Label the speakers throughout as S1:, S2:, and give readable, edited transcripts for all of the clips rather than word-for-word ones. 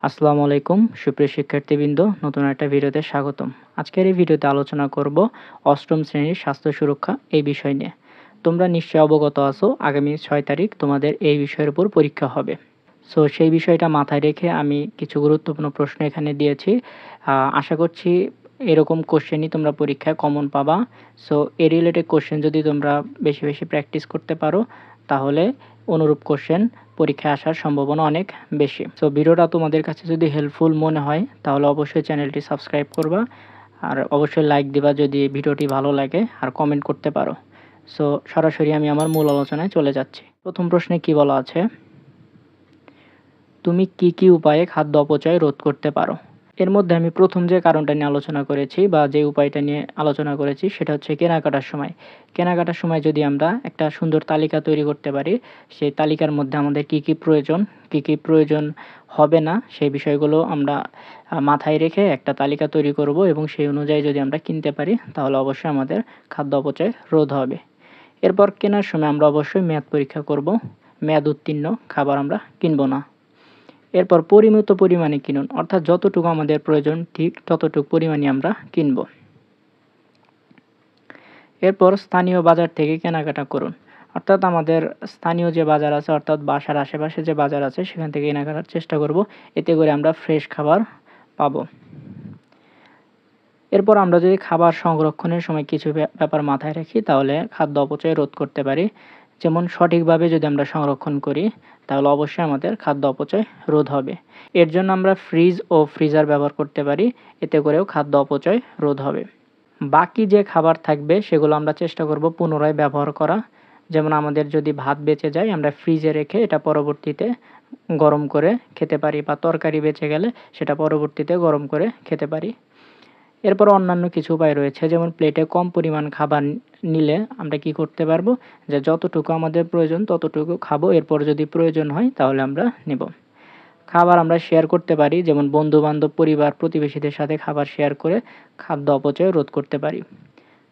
S1: আসসালামু আলাইকুম সুপ্রিয় শিক্ষার্থীবৃন্দ, নতুন একটা ভিডিওতে স্বাগতম। আজকের এই ভিডিওতে আলোচনা করব অষ্টম শ্রেণীর স্বাস্থ্য সুরক্ষা এই বিষয় নিয়ে। তোমরা নিশ্চয়ই অবগত আছো আগামী 6 তারিখ তোমাদের এই বিষয়ের উপর পরীক্ষা হবে। সো সেই বিষয়টা মাথায় রেখে আমি কিছু গুরুত্বপূর্ণ প্রশ্ন এখানে দিয়েছি। আশা করছি এরকম কোশ্চেনই তোমরা পরীক্ষায় কমন পাবা। সো এই রিলেটেড কোশ্চেন যদি তোমরা বেশি বেশি প্র্যাকটিস করতে পারো তাহলে অনুরূপ কোশ্চেন পরীক্ষায় আসার সম্ভাবনা অনেক বেশি। সো ভিডিওটা তোমাদের কাছে যদি হেল্পফুল মনে হয় তাহলে অবশ্যই চ্যানেলটি সাবস্ক্রাইব করবা আর অবশ্যই লাইক দিবা যদি ভিডিওটি ভালো লাগে, আর কমেন্ট করতে পারো। সো সরাসরি আমি আমার মূল আলোচনায় চলে যাচ্ছি। প্রথম প্রশ্নে কি বলা আছে, তুমি কি কি উপায়ে খাদ্য অপচয় রোধ করতে পারো? এর মধ্যে আমি প্রথম যে কারণটা নিয়ে আলোচনা করেছি বা যে উপায়টা নিয়ে আলোচনা করেছি সেটা হচ্ছে কেনাকাটার সময়। কেনাকাটার সময় যদি আমরা একটা সুন্দর তালিকা তৈরি করতে পারি, সেই তালিকার মধ্যে আমাদের কি কি প্রয়োজন হবে না সেই বিষয়গুলো আমরা মাথায় রেখে একটা তালিকা তৈরি করব এবং সেই অনুযায়ী যদি আমরা কিনতে পারি তাহলে অবশ্যই আমাদের খাদ্য অপচয় রোধ হবে। এরপর কেনার সময় আমরা অবশ্যই মেয়াদ পরীক্ষা করব। মেয়াদ উত্তীর্ণ খাবার আমরা কিনব না। এরপর পরিমিত পরিমাণে কিনুন, অর্থাৎ যতটুকু আমাদের প্রয়োজন ঠিক ততটুকু পরিমাণে আমরা কিনব। এরপর স্থানীয় বাজার থেকে কেনাকাটা করুন, অর্থাৎ আমাদের স্থানীয় যে বাজার আছে অর্থাৎ বাসার আশেপাশে যে বাজার আছে সেখান থেকে কেনাকাটার চেষ্টা করব, এতে করে আমরা ফ্রেশ খাবার পাবো। এরপর আমরা যদি খাবার সংরক্ষণের সময় কিছু ব্যাপার মাথায় রাখি তাহলে খাদ্য অপচয় রোধ করতে পারি। যেমন সঠিকভাবে যদি আমরা সংরক্ষণ করি তাহলে অবশ্যই আমাদের খাদ্য অপচয় রোধ হবে। এর জন্য আমরা ফ্রিজ ও ফ্রিজার ব্যবহার করতে পারি, এতে করেও খাদ্য অপচয় রোধ হবে। বাকি যে খাবার থাকবে সেগুলো আমরা চেষ্টা করব পুনরায় ব্যবহার করা। যেমন আমাদের যদি ভাত বেঁচে যায় আমরা ফ্রিজে রেখে এটা পরবর্তীতে গরম করে খেতে পারি, বা তরকারি বেঁচে গেলে সেটা পরবর্তীতে গরম করে খেতে পারি। এরপর অন্যান্য কিছু উপায় রয়েছে, যেমন প্লেটে কম পরিমাণ খাবার নিলে আমরা কি করতে পারবো, যে যতটুকু আমাদের প্রয়োজন ততটুকু খাবো, এরপর যদি প্রয়োজন হয় তাহলে আমরা নেব। খাবার আমরা শেয়ার করতে পারি, যেমন বন্ধুবান্ধব পরিবার প্রতিবেশীদের সাথে খাবার শেয়ার করে খাদ্য অপচয় রোধ করতে পারি।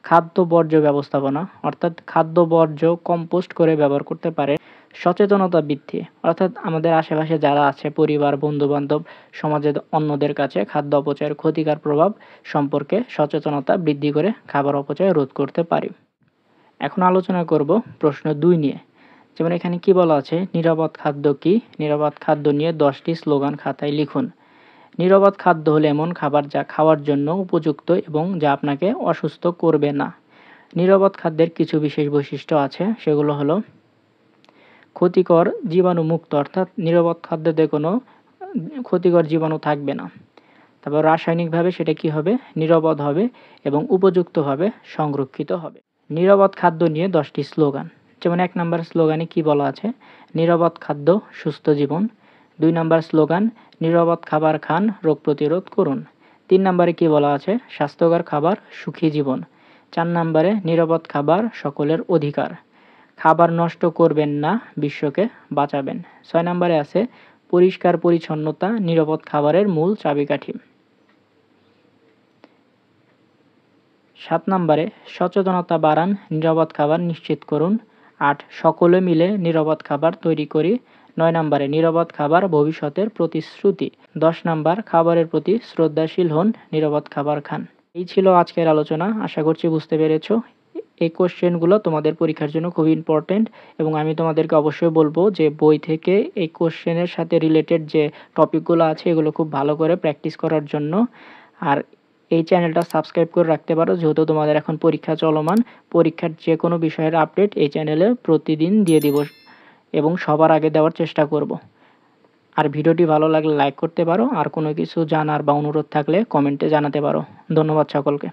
S1: খাদ্য বর্জ্য ব্যবস্থাপনা, অর্থাৎ খাদ্য বর্জ্য কম্পোস্ট করে ব্যবহার করতে পারে। সচেতনতা বৃদ্ধি, অর্থাৎ আমাদের আশেপাশে যারা আছে পরিবার বন্ধুবান্ধব সমাজের অন্যদের কাছে খাদ্য অপচয়ের ক্ষতিকর প্রভাব সম্পর্কে সচেতনতা বৃদ্ধি করে খাবার অপচয় রোধ করতে পারি। এখন আলোচনা করব প্রশ্ন 2 নিয়ে। যেমন এখানে কি বলা আছে, নিরাপদ খাদ্য কি? নিরাপদ খাদ্য নিয়ে 10টি স্লোগান খাতায় লিখুন। নিরাপদ খাদ্য হলো এমন খাবার যা খাওয়ার জন্য উপযুক্ত এবং যা আপনাকে অসুস্থ করবে না। নিরাপদ খাদ্যের কিছু বিশেষ বৈশিষ্ট্য আছে, সেগুলো হলো ক্ষতিকর জীবাণুমুক্ত, অর্থাৎ নিরাপদ খাদ্যতে কোনো ক্ষতিকর জীবাণু থাকবে না। তারপর রাসায়নিকভাবে সেটা কি হবে, নিরাপদ হবে এবং উপযুক্তভাবে সংরক্ষিত হবে। নিরাপদ খাদ্য নিয়ে 10টি স্লোগান। যেমন 1 নম্বর স্লোগানে কি বলা আছে, নিরাপদ খাদ্য সুস্থ জীবন। 2 নম্বর স্লোগান, নিরাপদ খাবার খান রোগ প্রতিরোধ করুন। 3 নম্বরে কি বলা আছে, স্বাস্থ্যকর খাবার সুখী জীবন। 4 নম্বরে নিরাপদ খাবার সকলের অধিকার। খাবার নষ্ট করবেন না, বিশ্বকে বাঁচাবেন। 6 নম্বরে আছে পরিষ্কার পরিচ্ছন্নতা নিরাপদ খাবারের মূল চাবিকাঠি। 7 নম্বরে সচেতনতা বাড়ান, নিরাপদ খাবার নিশ্চিত করুন। 8 সকলে মিলে নিরাপদ খাবার তৈরি করি। 9 নম্বরে নিরাপদ খাবার ভবিষ্যতের প্রতিশ্রুতি। 10 নম্বর খাবারের প্রতি শ্রদ্ধাশীল হন, নিরাপদ খাবার খান। এই ছিল আজকের আলোচনা, আশা করছি বুঝতে পেরেছ। এই কোশ্চেনগুলো তোমাদের পরীক্ষার জন্য খুবই ইম্পর্টেন্ট এবং আমি তোমাদেরকে অবশ্যই বলবো যে বই থেকে এই কোশ্চেনের সাথে রিলেটেড যে টপিকগুলো আছে এগুলো খুব ভালো করে প্র্যাকটিস করার জন্য। আর এই চ্যানেলটা সাবস্ক্রাইব করে রাখতে পারো, যেহেতু তোমাদের এখন পরীক্ষা চলমান। পরীক্ষার যে কোনো বিষয়ের আপডেট এই চ্যানেলে প্রতিদিন দিয়ে দিব এবং সবার আগে দেওয়ার চেষ্টা করব। আর ভিডিওটি ভালো লাগলে লাইক করতে পারো, আর কোনো কিছু জানার বা অনুরোধ থাকলে কমেন্টে জানাতে পারো। ধন্যবাদ সকলকে।